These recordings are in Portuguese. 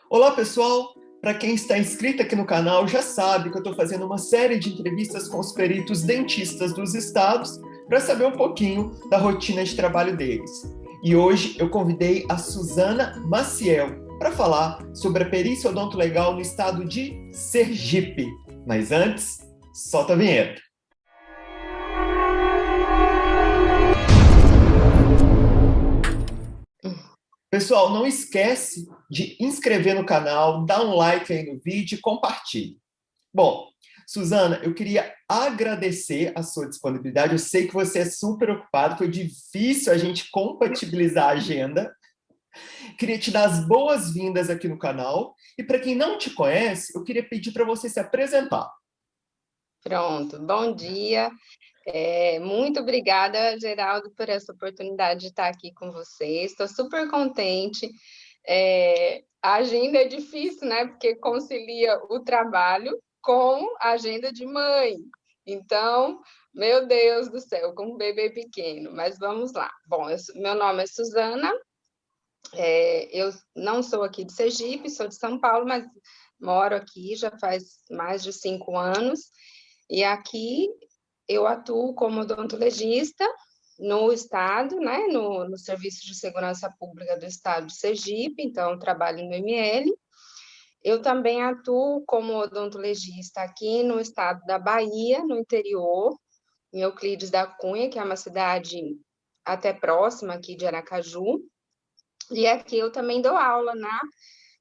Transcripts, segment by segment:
Olá, pessoal! Para quem está inscrito aqui no canal, já sabe que eu estou fazendo uma série de entrevistas com os peritos dentistas dos estados para saber um pouquinho da rotina de trabalho deles. E hoje eu convidei a Suzana Maciel para falar sobre a perícia odontolegal no estado de Sergipe. Mas antes, solta a vinheta. Pessoal, não esquece de inscrever no canal, dar um like aí no vídeo e compartilhe. Bom, Suzana, eu queria agradecer a sua disponibilidade. Eu sei que você é super ocupada, foi difícil a gente compatibilizar a agenda. Queria te dar as boas-vindas aqui no canal. E para quem não te conhece, eu queria pedir para você se apresentar. Pronto, bom dia. Muito obrigada, Geraldo, por essa oportunidade de estar aqui com vocês. Estou super contente. A agenda é difícil, né? Porque concilia o trabalho com a agenda de mãe. Então, meu Deus do céu, com um bebê pequeno. Mas vamos lá. Bom, meu nome é Suzana. Eu não sou aqui de Sergipe, sou de São Paulo, mas moro aqui já faz mais de 5 anos. E aqui eu atuo como odontologista no estado, né, no Serviço de Segurança Pública do Estado de Sergipe, então trabalho no ML. Eu também atuo como odontologista aqui no estado da Bahia, no interior, em Euclides da Cunha, que é uma cidade até próxima aqui de Aracaju. E aqui eu também dou aula na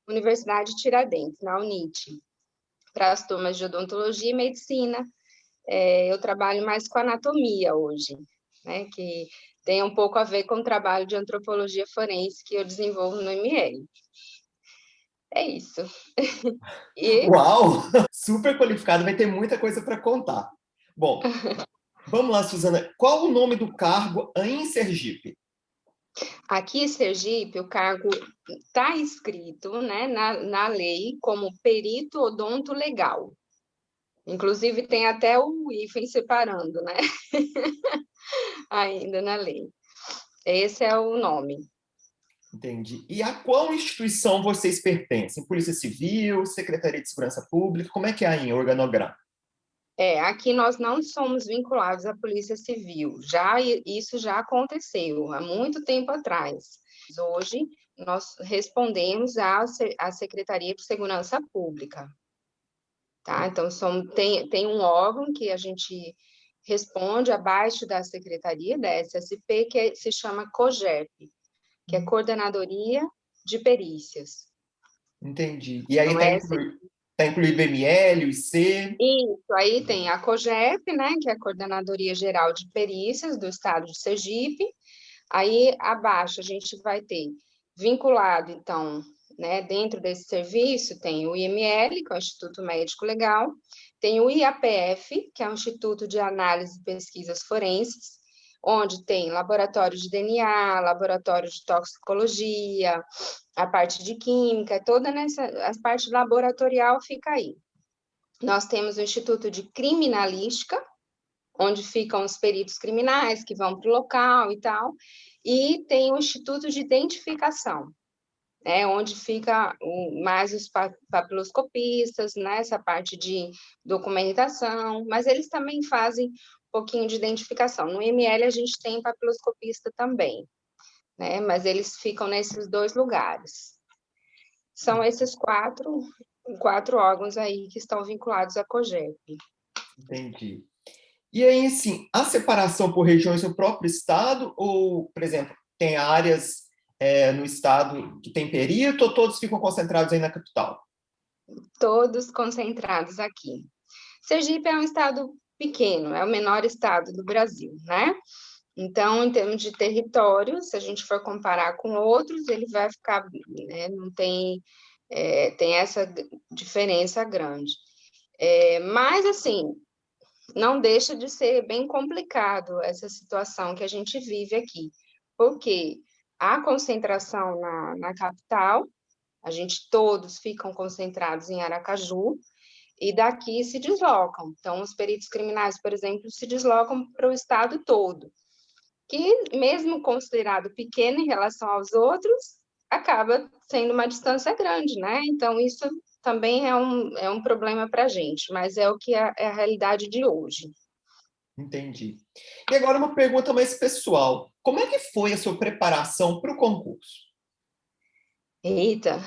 Universidade de Tiradentes, na UNIT, para as turmas de odontologia e medicina. Eu trabalho mais com anatomia hoje, né, que tem um pouco a ver com o trabalho de antropologia forense que eu desenvolvo no ML. É isso. E Uau! Super qualificado, vai ter muita coisa para contar. Bom, vamos lá, Suzana. Qual o nome do cargo aí em Sergipe? aqui em Sergipe, o cargo está escrito, né, na lei como perito odonto legal. Inclusive, tem até o hífen separando, né? Ainda na lei. Esse é o nome. Entendi. E a qual instituição vocês pertencem? Polícia Civil, Secretaria de Segurança Pública? Como é que é aí em organograma? Aqui nós não somos vinculados à Polícia Civil. Isso já aconteceu há muito tempo atrás. Hoje nós respondemos à Secretaria de Segurança Pública, tá? Então tem um órgão que a gente responde abaixo da Secretaria da SSP, se chama COGEP, que é Coordenadoria de Perícias. Entendi. E aí Então, tá incluído o ML, o IC? isso, aí tem a COGEP, né, que é a Coordenadoria Geral de Perícias do Estado de Sergipe. Aí, abaixo, a gente vai ter vinculado, então, né, dentro desse serviço, tem o IML, que é o Instituto Médico Legal, tem o IAPF, que é o Instituto de Análise e Pesquisas Forenses, onde tem laboratório de DNA, laboratório de toxicologia, a parte de química, a parte laboratorial fica aí. Nós temos o Instituto de Criminalística, onde ficam os peritos criminais que vão para o local e tal, e tem o Instituto de Identificação, né, onde fica mais os papiloscopistas, né, essa parte de documentação, mas eles também fazem um pouquinho de identificação. No ML a gente tem papiloscopista também, né, mas eles ficam nesses 2 lugares. São esses quatro órgãos aí que estão vinculados à COGEP. Entendi. E aí, assim, a separação por regiões no próprio estado, ou, por exemplo, tem áreas no estado que tem perito, ou todos ficam concentrados aí na capital? Todos concentrados aqui. Sergipe é um estado pequeno, é o menor estado do Brasil, né? Então, em termos de território, se a gente for comparar com outros, ele vai ficar, né, não tem, tem essa diferença grande. Mas, assim, não deixa de ser bem complicado essa situação que a gente vive aqui, porque a concentração na capital, a gente todos ficam concentrados em Aracaju, e daqui se deslocam. Então, os peritos criminais, por exemplo, se deslocam para o estado todo, que, mesmo considerado pequeno em relação aos outros, acaba sendo uma distância grande, né? Então, isso também é um problema para a gente, mas é o que é a realidade de hoje. Entendi. E agora uma pergunta mais pessoal. Como é que foi a sua preparação para o concurso? Eita,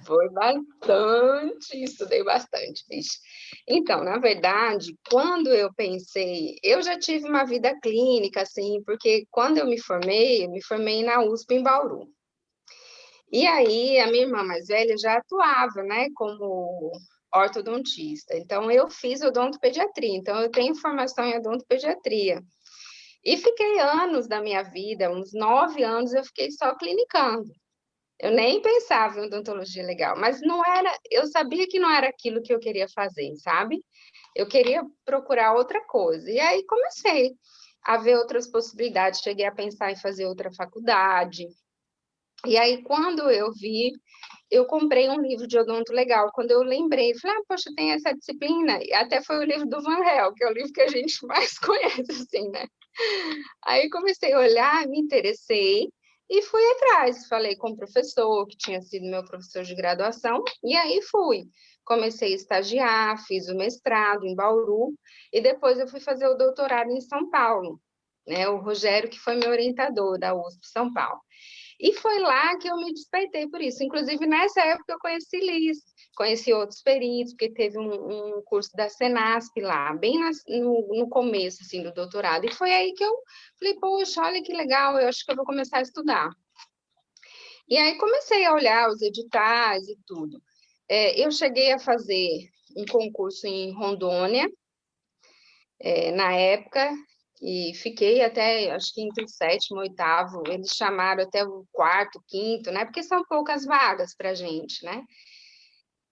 foi bastante, estudei bastante, vixe. Então, na verdade, quando eu pensei, eu já tive uma vida clínica, assim, porque quando eu me formei na USP em Bauru. E aí, a minha irmã mais velha já atuava, né, como ortodontista. Então, eu fiz odontopediatria, então eu tenho formação em odontopediatria. E fiquei anos da minha vida, uns 9 anos, eu fiquei só clinicando. Eu nem pensava em odontologia legal, mas não era, eu sabia que não era aquilo que eu queria fazer, sabe? Eu queria procurar outra coisa. E aí comecei a ver outras possibilidades, cheguei a pensar em fazer outra faculdade. E aí quando eu vi, eu comprei um livro de odonto legal. Quando eu lembrei, falei, ah, poxa, tem essa disciplina. E até foi o livro do Van Hel, que é o livro que a gente mais conhece, assim, né? Aí comecei a olhar, me interessei e fui atrás. Falei com o professor, que tinha sido meu professor de graduação, e aí fui. Comecei a estagiar, fiz o mestrado em Bauru, e depois eu fui fazer o doutorado em São Paulo, né? O Rogério, que foi meu orientador da USP São Paulo. E foi lá que eu me despertei por isso. Inclusive, nessa época, eu conheci Liz, conheci outros peritos, porque teve um curso da Senasp lá, bem no começo assim, do doutorado. E foi aí que eu falei, poxa, olha que legal, eu acho que eu vou começar a estudar. E aí comecei a olhar os editais e tudo. Eu cheguei a fazer um concurso em Rondônia, na época, e fiquei até, acho que entre o sétimo, oitavo, eles chamaram até o quarto, quinto, né? Porque são poucas vagas para gente, né?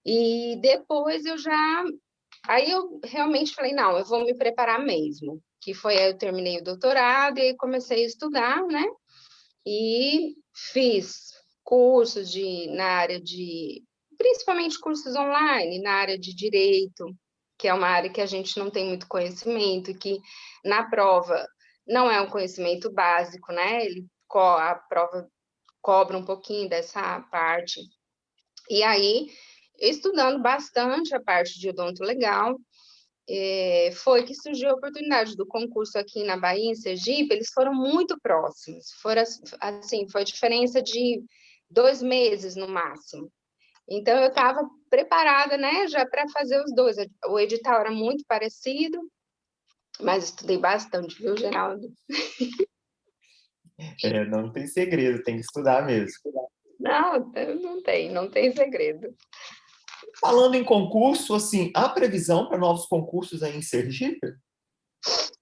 E depois aí eu realmente falei, não, eu vou me preparar mesmo. Que foi aí eu terminei o doutorado e aí comecei a estudar, né? E fiz cursos na área principalmente cursos online, na área de direito, que é uma área que a gente não tem muito conhecimento, e que na prova não é um conhecimento básico, né? A prova cobra um pouquinho dessa parte. E aí, estudando bastante a parte de odonto legal, foi que surgiu a oportunidade do concurso aqui na Bahia, em Sergipe. Eles foram muito próximos, assim, foi diferença de 2 meses no máximo. Então, eu estava preparada, né, já para fazer os dois. O edital era muito parecido, mas estudei bastante, viu, Geraldo? Não tem segredo, tem que estudar mesmo. Não, não tem segredo. Falando em concurso, assim, há previsão para novos concursos aí em Sergipe?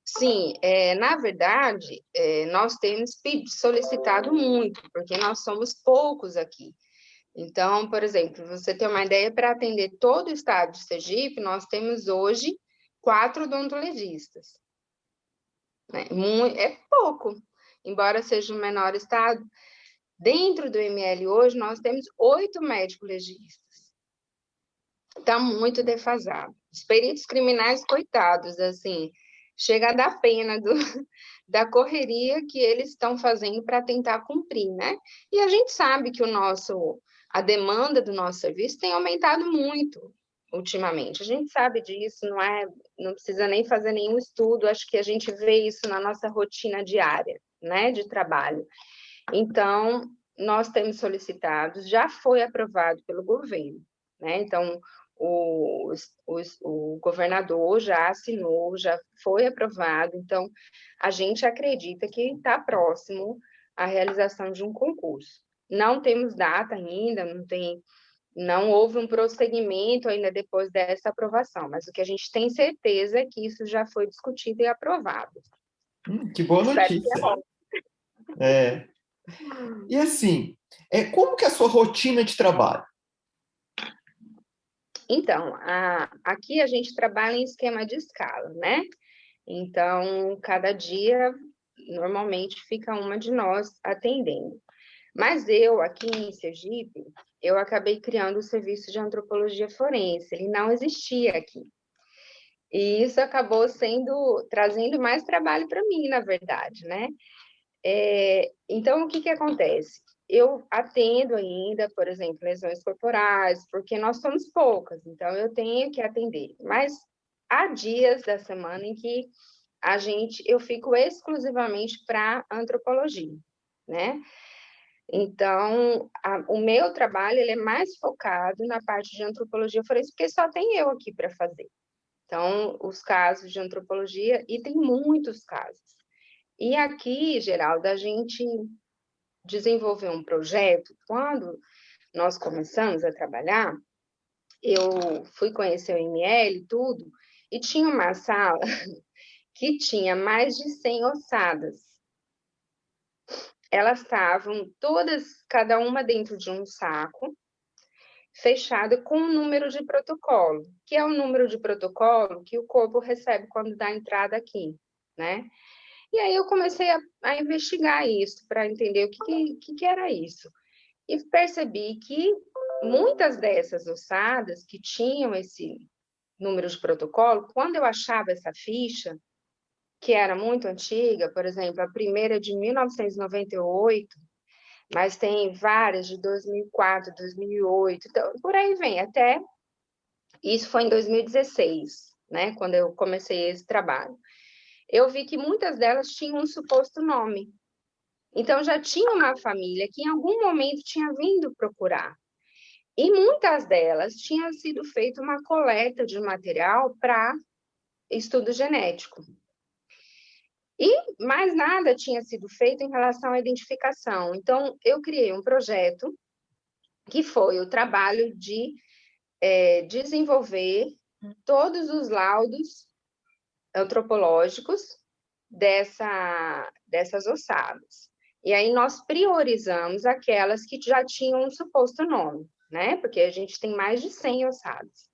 Sim, na verdade, nós temos solicitado muito, porque nós somos poucos aqui. Então, por exemplo, você tem uma ideia, para atender todo o estado de Sergipe, nós temos hoje 4 odontologistas, né? É pouco, embora seja o menor estado. Dentro do ML hoje, nós temos 8 médicos legistas. Está muito defasado. Os peritos criminais, coitados, assim, chega a dar pena da correria que eles estão fazendo para tentar cumprir, né? E a gente sabe que a demanda do nosso serviço tem aumentado muito ultimamente. A gente sabe disso, não precisa nem fazer nenhum estudo, acho que a gente vê isso na nossa rotina diária, né, de trabalho. Então, nós temos solicitados, já foi aprovado pelo governo, né? Então, o governador já assinou, já foi aprovado, então a gente acredita que está próximo à realização de um concurso. Não temos data ainda, não houve um prosseguimento ainda depois dessa aprovação, mas o que a gente tem certeza é que isso já foi discutido e aprovado. Que boa Espero que notícia. E assim, como que é a sua rotina de trabalho? Então, aqui a gente trabalha em esquema de escala, né? Então, cada dia, normalmente, fica uma de nós atendendo. Mas eu, aqui em Sergipe, eu acabei criando o serviço de antropologia forense. Ele não existia aqui. E isso acabou trazendo mais trabalho para mim, na verdade, né? Então, o que acontece? eu atendo ainda, por exemplo, lesões corporais, porque nós somos poucas, então eu tenho que atender. Mas há dias da semana em que eu fico exclusivamente para antropologia, né? Então, o meu trabalho ele é mais focado na parte de antropologia forense, porque só tem eu aqui para fazer. Então, os casos de antropologia, e tem muitos casos. E aqui, Geraldo, a gente desenvolveu um projeto. Quando nós começamos a trabalhar, eu fui conhecer o ML e tudo, e tinha uma sala que tinha mais de 100 ossadas. Elas estavam todas, cada uma dentro de um saco, fechado com um número de protocolo, que é o número de protocolo que o corpo recebe quando dá entrada aqui, né? E aí eu comecei a investigar isso, para entender o que era isso. E percebi que muitas dessas ossadas que tinham esse número de protocolo, quando eu achava essa ficha, que era muito antiga, por exemplo, a primeira é de 1998, mas tem várias de 2004, 2008, então por aí vem, até isso foi em 2016, né, quando eu comecei esse trabalho. Eu vi que muitas delas tinham um suposto nome. Então já tinha uma família que em algum momento tinha vindo procurar. E muitas delas tinha sido feita uma coleta de material para estudo genético. E mais nada tinha sido feito em relação à identificação. Então, eu criei um projeto que foi o trabalho de desenvolver todos os laudos antropológicos dessas ossadas. E aí nós priorizamos aquelas que já tinham um suposto nome, né? Porque a gente tem mais de 100 ossadas.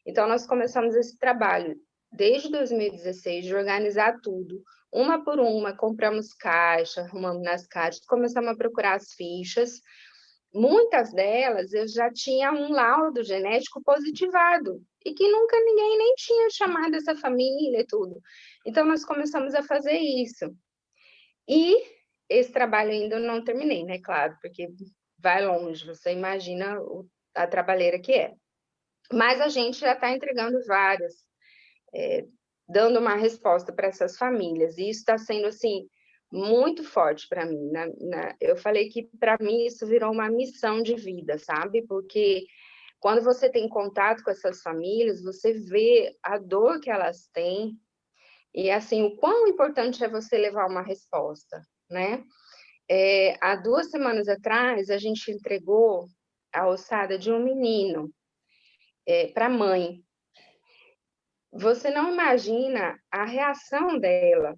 Então, nós começamos esse trabalho desde 2016 de organizar tudo, uma por uma, compramos caixa, arrumamos nas caixas, começamos a procurar as fichas. Muitas delas eu já tinha um laudo genético positivado e que nunca ninguém nem tinha chamado essa família e tudo. Então, nós começamos a fazer isso. E esse trabalho ainda não terminei, né? Claro, porque vai longe, você imagina a trabalheira que é. Mas a gente já está entregando várias, dando uma resposta para essas famílias. E isso está sendo, assim, muito forte para mim. Eu falei que, para mim, isso virou uma missão de vida, sabe? Porque quando você tem contato com essas famílias, você vê a dor que elas têm e, assim, o quão importante é você levar uma resposta, né? Há 2 semanas atrás, a gente entregou a ossada de um menino para a mãe. Você não imagina a reação dela,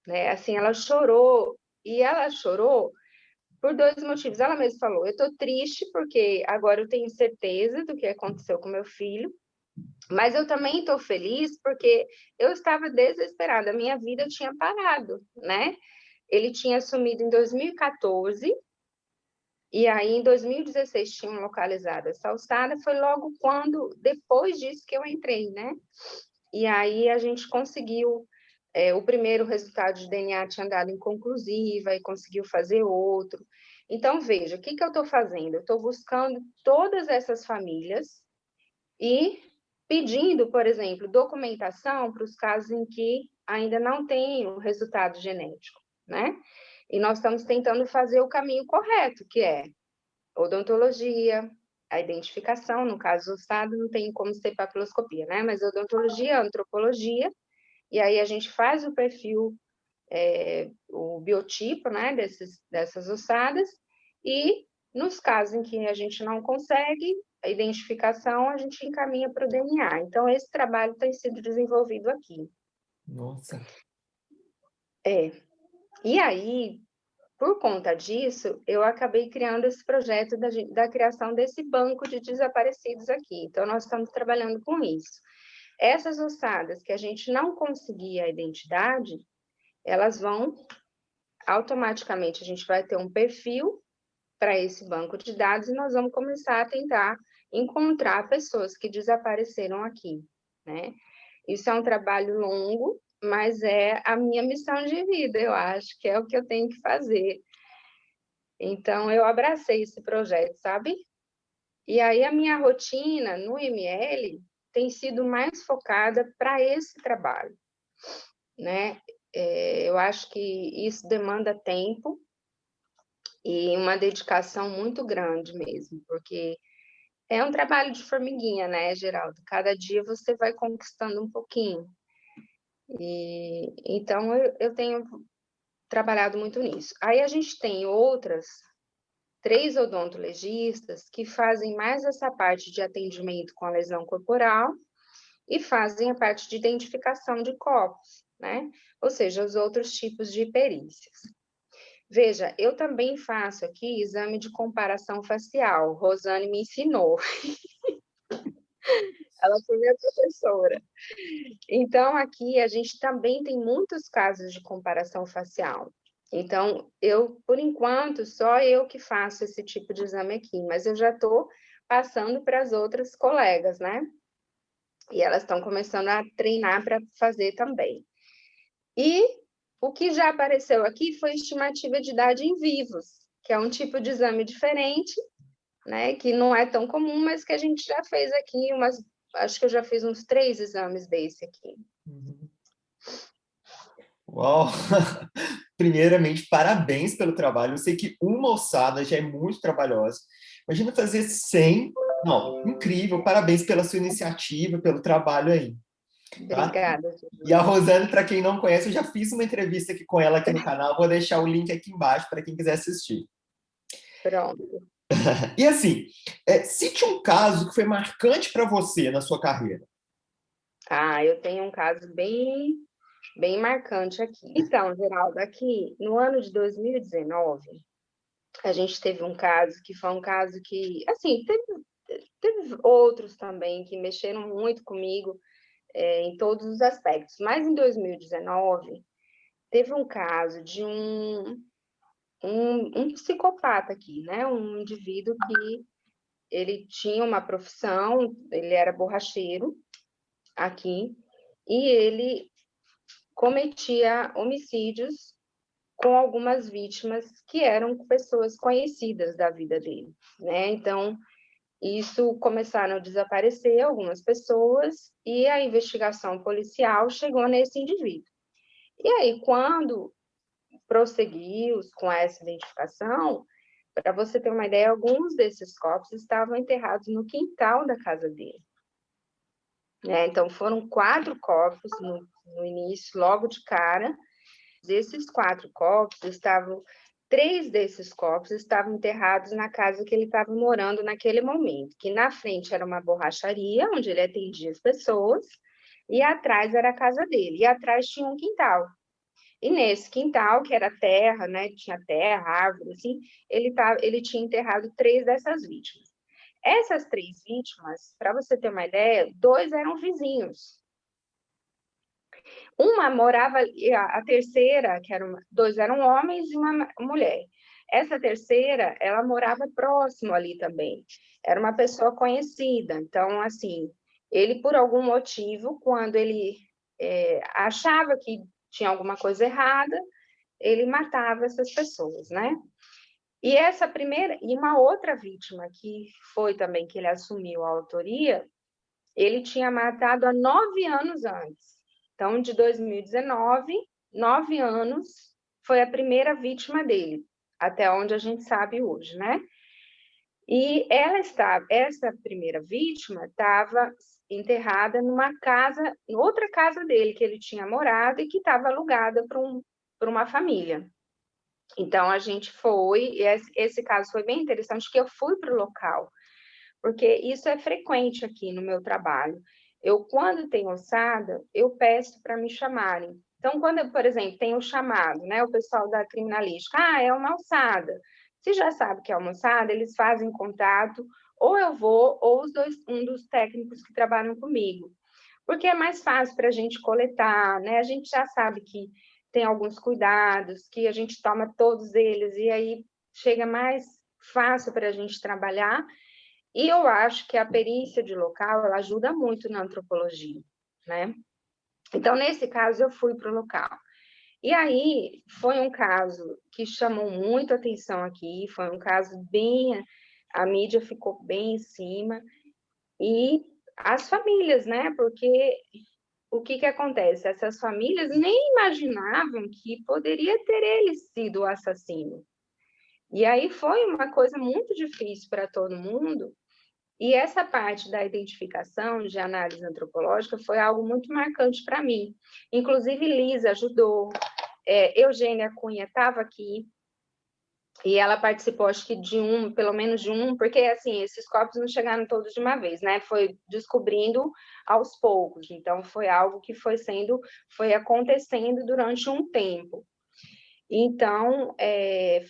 né? Assim, ela chorou, e ela chorou por 2 motivos. Ela mesma falou: eu estou triste porque agora eu tenho certeza do que aconteceu com meu filho, mas eu também estou feliz porque eu estava desesperada, a minha vida tinha parado, né? Ele tinha sumido em 2014, e aí em 2016 tinham localizado essa ossada, foi logo depois disso que eu entrei, né? E aí a gente conseguiu, o primeiro resultado de DNA tinha dado inconclusiva e conseguiu fazer outro. Então, veja, o que eu estou fazendo? Eu estou buscando todas essas famílias e pedindo, por exemplo, documentação para os casos em que ainda não tem o resultado genético, né? E nós estamos tentando fazer o caminho correto, que é odontologia, a identificação, no caso do estado, não tem como ser papiloscopia, né? Mas odontologia, antropologia, e aí a gente faz o perfil, o biotipo, né, dessas ossadas, e nos casos em que a gente não consegue a identificação, a gente encaminha para o DNA. Então, esse trabalho tem sido desenvolvido aqui. Nossa. E aí, por conta disso, eu acabei criando esse projeto da criação desse banco de desaparecidos aqui. Então, nós estamos trabalhando com isso. Essas ossadas que a gente não conseguia a identidade, elas vão automaticamente, a gente vai ter um perfil para esse banco de dados e nós vamos começar a tentar encontrar pessoas que desapareceram aqui, né? Isso é um trabalho longo, mas é a minha missão de vida, eu acho que é o que eu tenho que fazer. Então, eu abracei esse projeto, sabe? E aí, a minha rotina no IML tem sido mais focada para esse trabalho, né? Eu acho que isso demanda tempo e uma dedicação muito grande mesmo, porque é um trabalho de formiguinha, né, Geraldo? Cada dia você vai conquistando um pouquinho. E então eu tenho trabalhado muito nisso. Aí a gente tem outras 3 odontologistas que fazem mais essa parte de atendimento com a lesão corporal e fazem a parte de identificação de corpos, né? Ou seja, os outros tipos de perícias. Veja, eu também faço aqui exame de comparação facial. Rosane me ensinou. Ela foi minha professora. Então, aqui a gente também tem muitos casos de comparação facial. Então, por enquanto, só eu que faço esse tipo de exame aqui, mas eu já estou passando para as outras colegas, né? E elas estão começando a treinar para fazer também. E o que já apareceu aqui foi estimativa de idade em vivos, que é um tipo de exame diferente, né? Que não é tão comum, mas que a gente já fez aqui acho que eu já fiz uns 3 exames desse aqui. Uau! Primeiramente, parabéns pelo trabalho. Eu sei que uma ossada já é muito trabalhosa. Imagina fazer 100. Não, incrível. Parabéns pela sua iniciativa, pelo trabalho aí. Tá? Obrigada. E a Rosane, para quem não conhece, eu já fiz uma entrevista aqui com ela aqui no canal. Vou deixar o link aqui embaixo para quem quiser assistir. Pronto. E assim, cite um caso que foi marcante para você na sua carreira. Eu tenho um caso bem marcante aqui. Então, Geraldo, aqui no ano de 2019, a gente teve um caso que foi um caso que, assim, teve outros também que mexeram muito comigo em todos os aspectos. Mas em 2019, teve um caso de um psicopata aqui, né? Um indivíduo que ele tinha uma profissão, ele era borracheiro aqui, e ele cometia homicídios com algumas vítimas que eram pessoas conhecidas da vida dele, né? Então, isso começaram a desaparecer algumas pessoas e a investigação policial chegou nesse indivíduo. E aí, quando prosseguiu com essa identificação, para você ter uma ideia, alguns desses corpos estavam enterrados no quintal da casa dele. Né? Então, foram 4 corpos no início, logo de cara. Desses 4 corpos, 3 desses corpos estavam enterrados na casa que ele estava morando naquele momento, que na frente era uma borracharia, onde ele atendia as pessoas, e atrás era a casa dele, e atrás tinha um quintal. E nesse quintal, que era terra, né, tinha terra, árvore, assim, ele tinha enterrado 3 dessas vítimas. Essas 3 vítimas, para você ter uma ideia, 2 eram vizinhos. Uma morava, a terceira, 2 eram homens e uma mulher. Essa terceira, ela morava próximo ali também. Era uma pessoa conhecida. Então, assim, ele, por algum motivo, quando ele achava que tinha alguma coisa errada, ele matava essas pessoas, né? E essa primeira, e uma outra vítima que foi também que ele assumiu a autoria, ele tinha matado há 9 anos antes. Então, de 2019, 9 anos foi a primeira vítima dele, até onde a gente sabe hoje, né? E essa primeira vítima estava enterrada numa casa, em outra casa dele que ele tinha morado e que estava alugada para uma família. Então, a gente foi, e esse caso foi bem interessante, que eu fui para o local, porque isso é frequente aqui no meu trabalho. Quando tenho ossada, eu peço para me chamarem. Então, quando eu, por exemplo, tenho chamado, né, o pessoal da criminalística, é uma ossada. Se já sabe que é uma ossada, eles fazem contato, ou eu vou, ou um dos técnicos que trabalham comigo. Porque é mais fácil para a gente coletar, né? A gente já sabe que tem alguns cuidados, que a gente toma todos eles, e aí chega mais fácil para a gente trabalhar. E eu acho que a perícia de local, ela ajuda muito na antropologia, né? Então, nesse caso, eu fui para o local. E aí foi um caso que chamou muito atenção aqui, foi um caso bem, a mídia ficou bem em cima, e as famílias, né? Porque o que que acontece? Essas famílias nem imaginavam que poderia ter ele sido o assassino. E aí foi uma coisa muito difícil para todo mundo, e essa parte da identificação, de análise antropológica, foi algo muito marcante para mim. Inclusive, Lisa ajudou, Eugênia Cunha estava aqui, e ela participou, acho que pelo menos de um, porque assim, esses corpos não chegaram todos de uma vez, né? Foi descobrindo aos poucos. Então, foi algo que foi acontecendo durante um tempo. Então,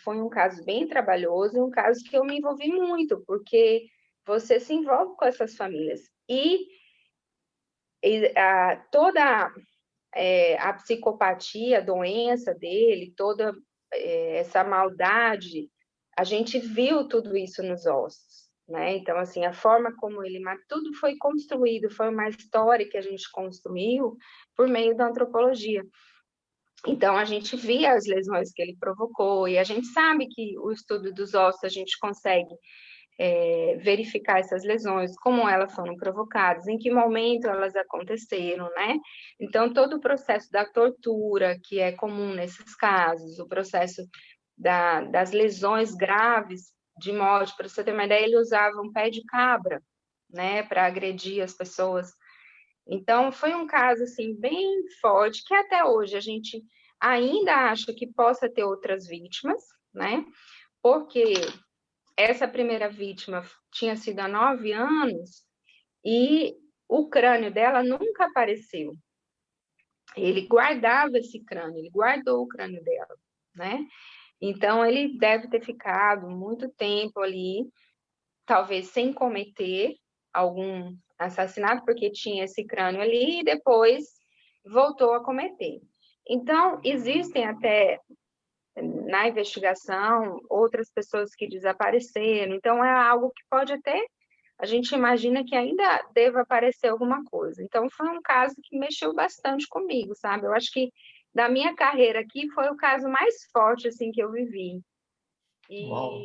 foi um caso bem trabalhoso, um caso que eu me envolvi muito, porque você se envolve com essas famílias. Toda a psicopatia, a doença dele, toda essa maldade, a gente viu tudo isso nos ossos, né? Então, assim, a forma como ele matou, tudo foi construído, foi uma história que a gente construiu por meio da antropologia. Então, a gente via as lesões que ele provocou, e a gente sabe que o estudo dos ossos a gente consegue verificar essas lesões, como elas foram provocadas, em que momento elas aconteceram, né? Então, todo o processo da tortura, que é comum nesses casos, o processo das lesões graves de morte, para você ter uma ideia, ele usava um pé de cabra, né, para agredir as pessoas. Então, foi um caso, assim, bem forte, que até hoje a gente ainda acha que possa ter outras vítimas, né? Porque essa primeira vítima tinha sido há 9 anos e o crânio dela nunca apareceu. Ele guardava esse crânio, ele guardou o crânio dela, né? Então, ele deve ter ficado muito tempo ali, talvez sem cometer algum assassinato, porque tinha esse crânio ali e depois voltou a cometer. Então, existem até na investigação outras pessoas que desapareceram, então é algo que pode até, a gente imagina que ainda deva aparecer alguma coisa. Então, foi um caso que mexeu bastante comigo, sabe? Eu acho que da minha carreira aqui foi o caso mais forte assim que eu vivi. Uau.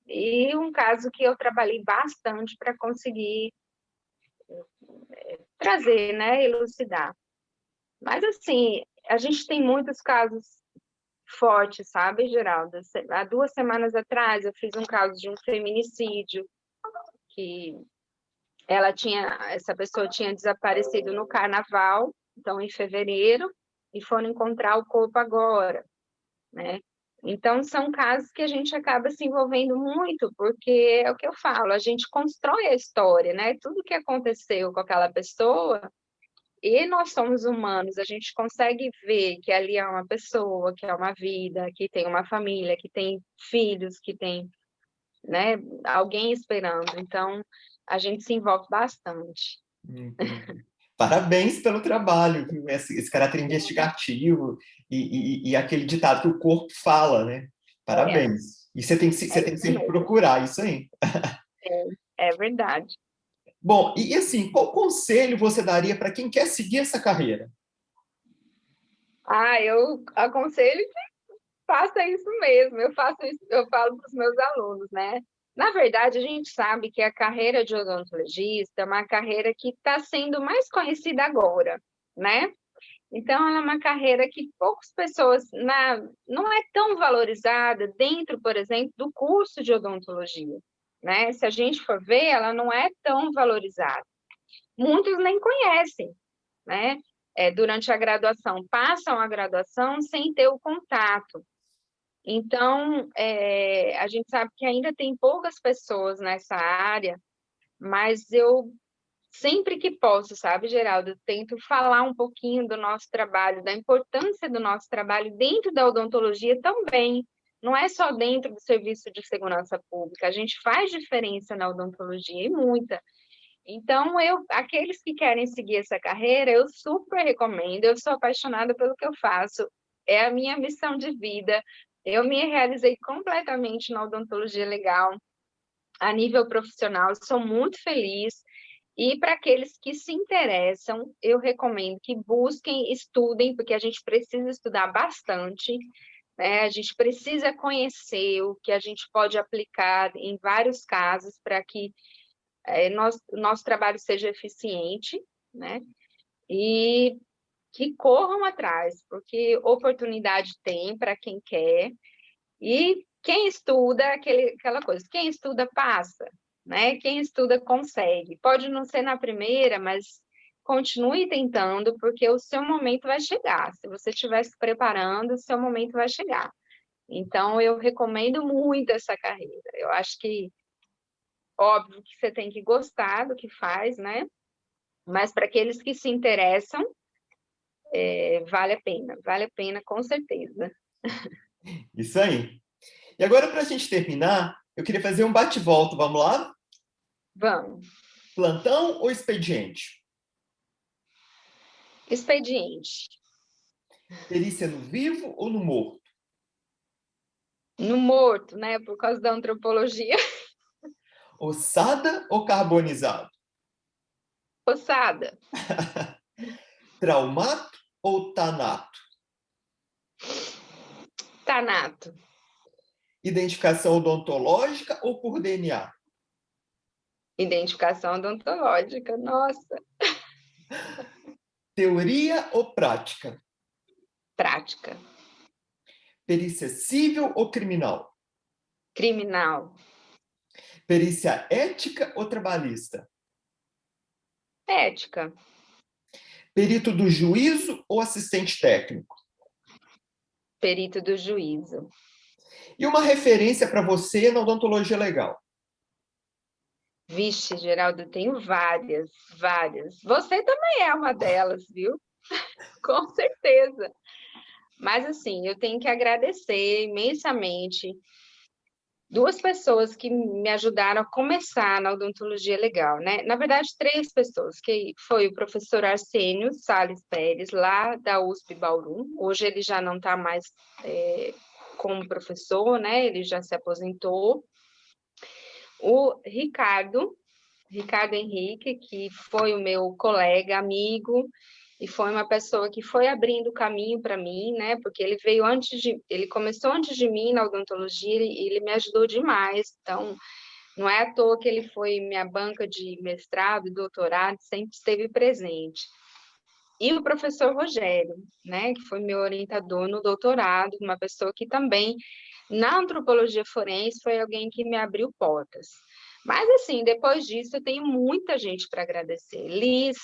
E um caso que eu trabalhei bastante para conseguir trazer, né, elucidar. Mas, assim, a gente tem muitos casos fortes, sabe, Geralda? Há 2 semanas atrás, eu fiz um caso de um feminicídio, que essa pessoa tinha desaparecido no carnaval, então, em fevereiro, e foram encontrar o corpo agora, né? Então, são casos que a gente acaba se envolvendo muito, porque é o que eu falo, a gente constrói a história, né? Tudo que aconteceu com aquela pessoa, e nós somos humanos, a gente consegue ver que ali é uma pessoa, que é uma vida, que tem uma família, que tem filhos, que tem, né, alguém esperando. Então, a gente se envolve bastante. Entendi. Parabéns pelo trabalho, viu? Esse caráter investigativo e aquele ditado que o corpo fala, né? É, Parabéns. E você é tem que isso sempre mesmo. procurar isso aí. É verdade. Bom, e assim, qual conselho você daria para quem quer seguir essa carreira? Eu aconselho que faça isso mesmo. Eu faço isso, eu falo para os meus alunos, né? Na verdade, a gente sabe que a carreira de odontologista é uma carreira que está sendo mais conhecida agora, né? Então, ela é uma carreira que poucas pessoas não é tão valorizada dentro, por exemplo, do curso de odontologia, né? Se a gente for ver, ela não é tão valorizada. Muitos nem conhecem, né? Durante a graduação, passam a graduação sem ter o contato. Então, a gente sabe que ainda tem poucas pessoas nessa área, mas eu sempre que posso, sabe, Geraldo, eu tento falar um pouquinho do nosso trabalho, da importância do nosso trabalho dentro da odontologia também. Não é só dentro do serviço de segurança pública, a gente faz diferença na odontologia e muita. Então, aqueles que querem seguir essa carreira, eu super recomendo. Eu sou apaixonada pelo que eu faço, é a minha missão de vida. Eu me realizei completamente na odontologia legal, a nível profissional, sou muito feliz. E para aqueles que se interessam, eu recomendo que busquem, estudem, porque a gente precisa estudar bastante, né? A gente precisa conhecer o que a gente pode aplicar em vários casos para que o nosso trabalho seja eficiente, né? E que corram atrás, porque oportunidade tem para quem quer, e quem estuda, aquela coisa, quem estuda passa, né? Quem estuda consegue. Pode não ser na primeira, mas continue tentando, porque o seu momento vai chegar. Se você estiver se preparando, o seu momento vai chegar. Então, eu recomendo muito essa carreira. Eu acho que, óbvio que você tem que gostar do que faz, né? Mas para aqueles que se interessam, vale a pena, com certeza. Isso aí. E agora, para a gente terminar, eu queria fazer um bate-volta. Vamos lá? Vamos. Plantão ou expediente? Expediente. Perícia no vivo ou no morto? No morto, né? Por causa da antropologia. Ossada ou carbonizado? Ossada. Traumato ou tanato? Tanato. Identificação odontológica ou por DNA? Identificação odontológica. Nossa. Teoria ou prática? Prática. Perícia civil ou criminal? Criminal. Perícia ética ou trabalhista? Ética. Perito do juízo ou assistente técnico? Perito do juízo. E uma referência para você na odontologia legal? Vixe, Geraldo, eu tenho várias, várias. Você também é uma delas, viu? Com certeza. Mas, assim, eu tenho que agradecer imensamente duas pessoas que me ajudaram a começar na odontologia legal, né? Na verdade, três pessoas, que foi o professor Arsênio Sales Pérez, lá da USP Bauru. Hoje ele já não está mais como professor, né? Ele já se aposentou. O Ricardo Henrique, que foi o meu colega, amigo, e foi uma pessoa que foi abrindo caminho para mim, né? Porque ele começou antes de mim na odontologia e ele me ajudou demais. Então, não é à toa que ele foi minha banca de mestrado e doutorado, sempre esteve presente. E o professor Rogério, né, que foi meu orientador no doutorado, uma pessoa que também, na antropologia forense, foi alguém que me abriu portas. Mas, assim, depois disso, eu tenho muita gente para agradecer. Liz,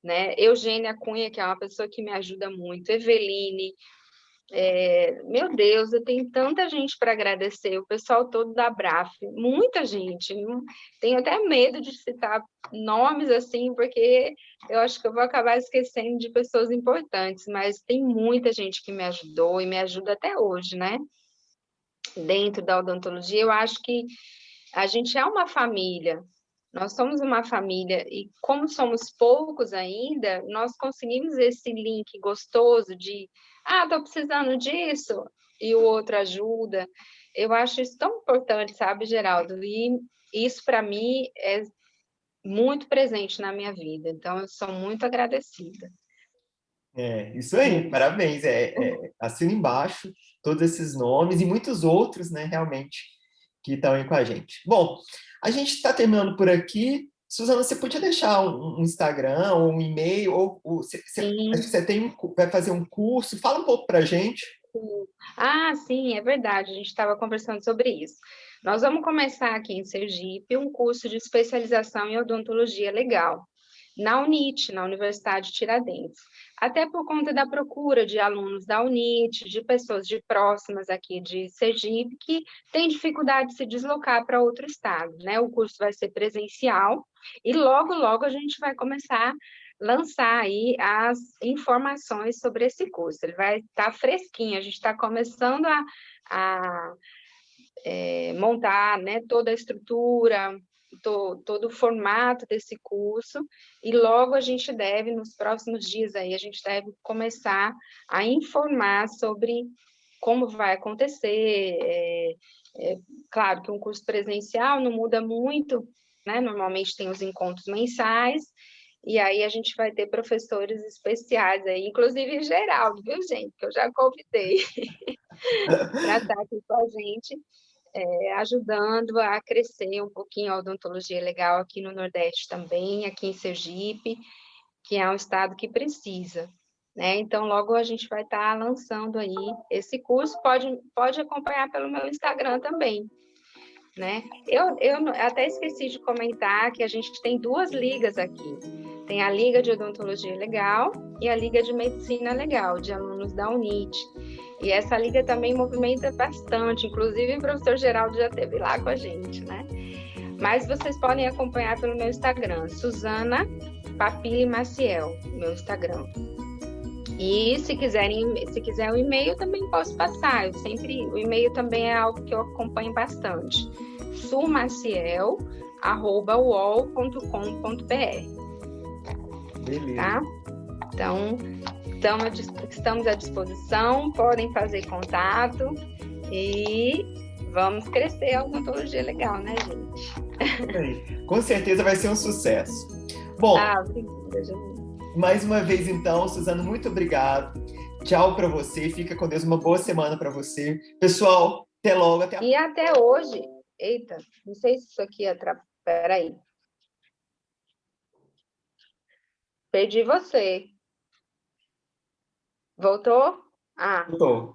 né, Eugênia Cunha, que é uma pessoa que me ajuda muito, Eveline, meu Deus, eu tenho tanta gente para agradecer, o pessoal todo da Braf, muita gente. Tenho até medo de citar nomes assim, porque eu acho que eu vou acabar esquecendo de pessoas importantes, mas tem muita gente que me ajudou e me ajuda até hoje, né? Dentro da odontologia, eu acho que a gente é uma família. Nós somos uma família e, como somos poucos ainda, nós conseguimos esse link gostoso de, estou precisando disso, e o outro ajuda. Eu acho isso tão importante, sabe, Geraldo? E isso, para mim, é muito presente na minha vida. Então, eu sou muito agradecida. Isso aí, parabéns. Assina embaixo todos esses nomes e muitos outros, né, realmente, que estão aí com a gente. Bom, a gente está terminando por aqui. Suzana, você podia deixar um Instagram ou um e-mail, acho que você vai fazer um curso, fala um pouco para a gente. Sim, é verdade, a gente estava conversando sobre isso. Nós vamos começar aqui em Sergipe um curso de especialização em odontologia legal, na UNIT, na Universidade de Tiradentes. Até por conta da procura de alunos da UNIT, de pessoas de próximas aqui de Sergipe, que têm dificuldade de se deslocar para outro estado, né? O curso vai ser presencial e logo, logo a gente vai começar lançar aí as informações sobre esse curso. Ele vai estar fresquinho, a gente está começando a montar, né, toda a estrutura, todo o formato desse curso, e logo a gente deve, nos próximos dias aí, a gente deve começar a informar sobre como vai acontecer. Claro que um curso presencial não muda muito né? Normalmente tem os encontros mensais, e aí a gente vai ter professores especiais aí, inclusive Geraldo, viu, gente? Que eu já convidei para estar aqui com a gente, ajudando a crescer um pouquinho a odontologia legal aqui no Nordeste também, aqui em Sergipe, que é um estado que precisa, né? Então, logo a gente vai estar lançando aí esse curso, pode acompanhar pelo meu Instagram também, né? Eu até esqueci de comentar que a gente tem 2 ligas aqui. Tem a Liga de Odontologia Legal e a Liga de Medicina Legal, de alunos da UNIT. E essa liga também movimenta bastante, inclusive o professor Geraldo já esteve lá com a gente, né? Mas vocês podem acompanhar pelo meu Instagram, Suzana Papili Maciel, meu Instagram. E se quiser o e-mail, também posso passar. O e-mail também é algo que eu acompanho bastante. sumaciel@uol.com.br. Beleza. Tá? Então, estamos à disposição, podem fazer contato e vamos crescer a odontologia legal, né, gente? Com certeza vai ser um sucesso. Bom, Obrigada, gente. Mais uma vez, então, Suzana, muito obrigado. Tchau para você. Fica com Deus. Uma boa semana para você. Pessoal, até logo. E até hoje... Eita, não sei se isso aqui atrapalha. Peraí. Perdi você. Voltou? Voltou.